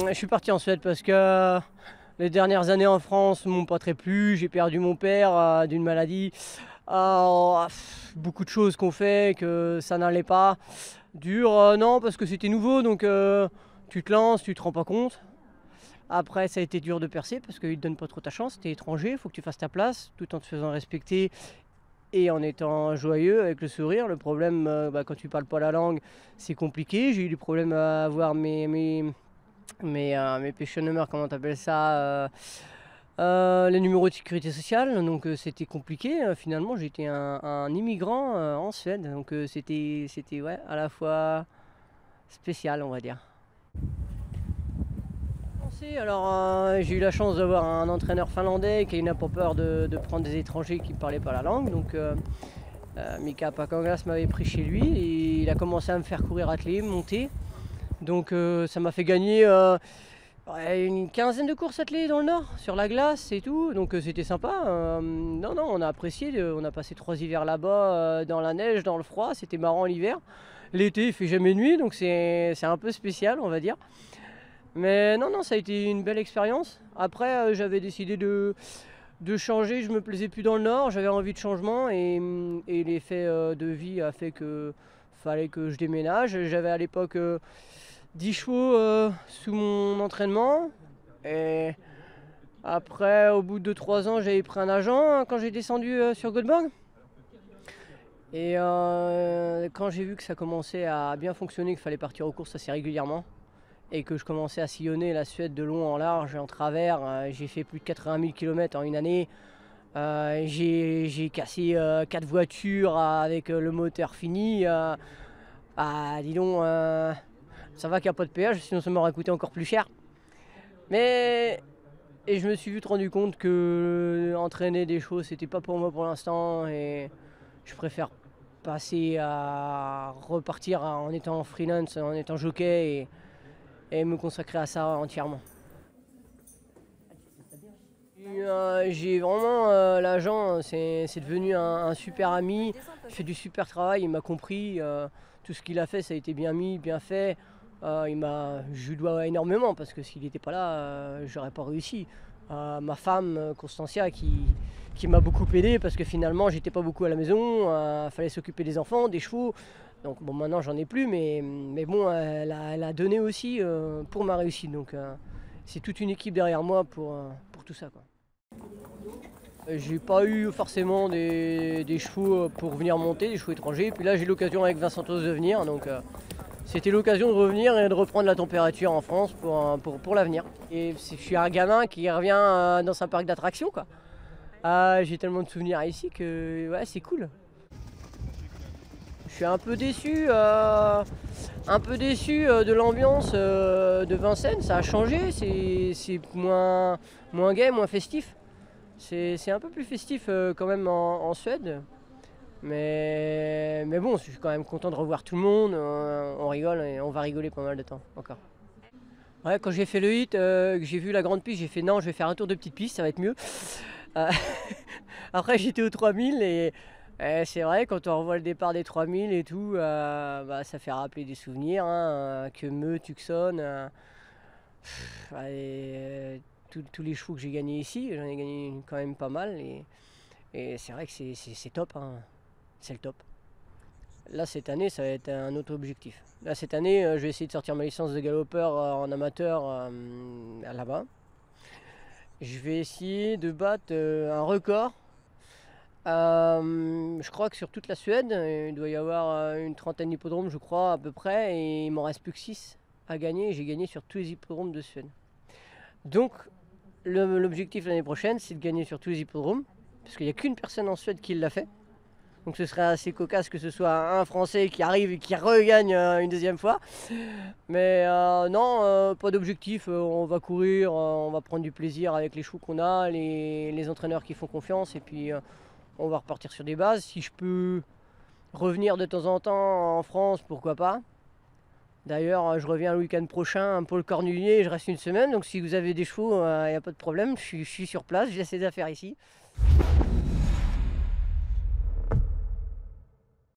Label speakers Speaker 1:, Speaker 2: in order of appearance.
Speaker 1: Je suis parti en Suède parce que les dernières années en France m'ont pas très plu. J'ai perdu mon père d'une maladie. Beaucoup de choses qu'on fait, que ça n'allait pas. Dur, non, parce que c'était nouveau, donc tu te lances, tu te rends pas compte. Après, ça a été dur de percer parce qu'ils te donnent pas trop ta chance. T'es étranger, il faut que tu fasses ta place tout en te faisant respecter et en étant joyeux avec le sourire. Le problème, quand tu parles pas la langue, c'est compliqué. J'ai eu du problème à avoir mes pension numbers, comment t'appelles ça, les numéros de sécurité sociale. Donc c'était compliqué. Finalement, j'étais un immigrant en Suède. Donc c'était ouais, à la fois spécial, on va dire. Alors j'ai eu la chance d'avoir un entraîneur finlandais qui n'a pas peur de prendre des étrangers qui ne parlaient pas la langue. Donc Mika Pakangas m'avait pris chez lui et il a commencé à me faire courir attelé, monter. Donc ça m'a fait gagner une quinzaine de courses attelées dans le nord, sur la glace et tout. Donc c'était sympa. Non, on a apprécié. On a passé 3 hivers là-bas dans la neige, dans le froid. C'était marrant l'hiver. L'été il fait jamais nuit, donc c'est un peu spécial, on va dire. Mais non, ça a été une belle expérience. Après, j'avais décidé de changer, je me plaisais plus dans le nord, j'avais envie de changement et l'effet de vie a fait que fallait que je déménage. J'avais à l'époque 10 chevaux sous mon entraînement. Et après, au bout de 3 ans, j'avais pris un agent quand j'ai descendu sur Göteborg. Et quand j'ai vu que ça commençait à bien fonctionner, qu'il fallait partir aux courses assez régulièrement, et que je commençais à sillonner la Suède de long en large et en travers, j'ai fait plus de 80 000 km en une année. J'ai cassé 4 voitures avec le moteur fini. Dis donc, ça va qu'il n'y a pas de péage, sinon ça m'aurait coûté encore plus cher. Et je me suis vite rendu compte que entraîner des chevaux, c'était pas pour moi pour l'instant. Et je préfère passer à repartir en étant freelance, en étant jockey et me consacrer à ça entièrement. J'ai vraiment l'agent, c'est devenu un super ami, il fait du super travail, il m'a compris, tout ce qu'il a fait ça a été bien mis, bien fait. Je lui dois énormément parce que s'il n'était pas là, j'aurais pas réussi. Ma femme Constancia qui m'a beaucoup aidé parce que finalement j'étais pas beaucoup à la maison, fallait s'occuper des enfants, des chevaux. Donc bon, maintenant j'en ai plus, mais bon, elle a donné aussi pour ma réussite. Donc c'est toute une équipe derrière moi pour tout ça, quoi. J'ai pas eu forcément des chevaux pour venir monter, des chevaux étrangers. Puis là j'ai l'occasion avec Vincent Tost de venir, donc c'était l'occasion de revenir et de reprendre la température en France pour l'avenir. Et je suis un gamin qui revient dans un parc d'attractions, quoi. J'ai tellement de souvenirs ici que ouais, c'est cool. Je suis un peu déçu de l'ambiance de Vincennes. Ça a changé, c'est moins gai, moins festif. C'est un peu plus festif quand même en Suède. Mais bon, je suis quand même content de revoir tout le monde. On rigole et on va rigoler pas mal de temps encore. Ouais, quand j'ai fait le hit, que j'ai vu la grande piste, j'ai fait non, je vais faire un tour de petite piste, ça va être mieux. Après j'étais aux 3000 et c'est vrai, quand on revoit le départ des 3000 et tout, ça fait rappeler des souvenirs, hein, que Meux, Tucson, tous les chevaux que j'ai gagnés ici, j'en ai gagné quand même pas mal. Et c'est vrai que c'est top, hein. C'est le top. Là, cette année, ça va être un autre objectif. Là, cette année, je vais essayer de sortir ma licence de galopeur en amateur là-bas. Je vais essayer de battre un record. Je crois que sur toute la Suède, il doit y avoir une trentaine d'hippodromes, je crois, à peu près, et il m'en reste plus que 6 à gagner. J'ai gagné sur tous les hippodromes de Suède. Donc, l'objectif l'année prochaine, c'est de gagner sur tous les hippodromes, parce qu'il n'y a qu'une personne en Suède qui l'a fait. Donc ce serait assez cocasse que ce soit un Français qui arrive et qui regagne une deuxième fois. Mais non, pas d'objectif. On va courir, on va prendre du plaisir avec les chevaux qu'on a, les entraîneurs qui font confiance. Et puis on va repartir sur des bases. Si je peux revenir de temps en temps en France, pourquoi pas. D'ailleurs, je reviens le week-end prochain pour le Cornulier, je reste une semaine. Donc si vous avez des chevaux, il n'y a pas de problème. Je suis sur place, j'ai assez d'affaires ici.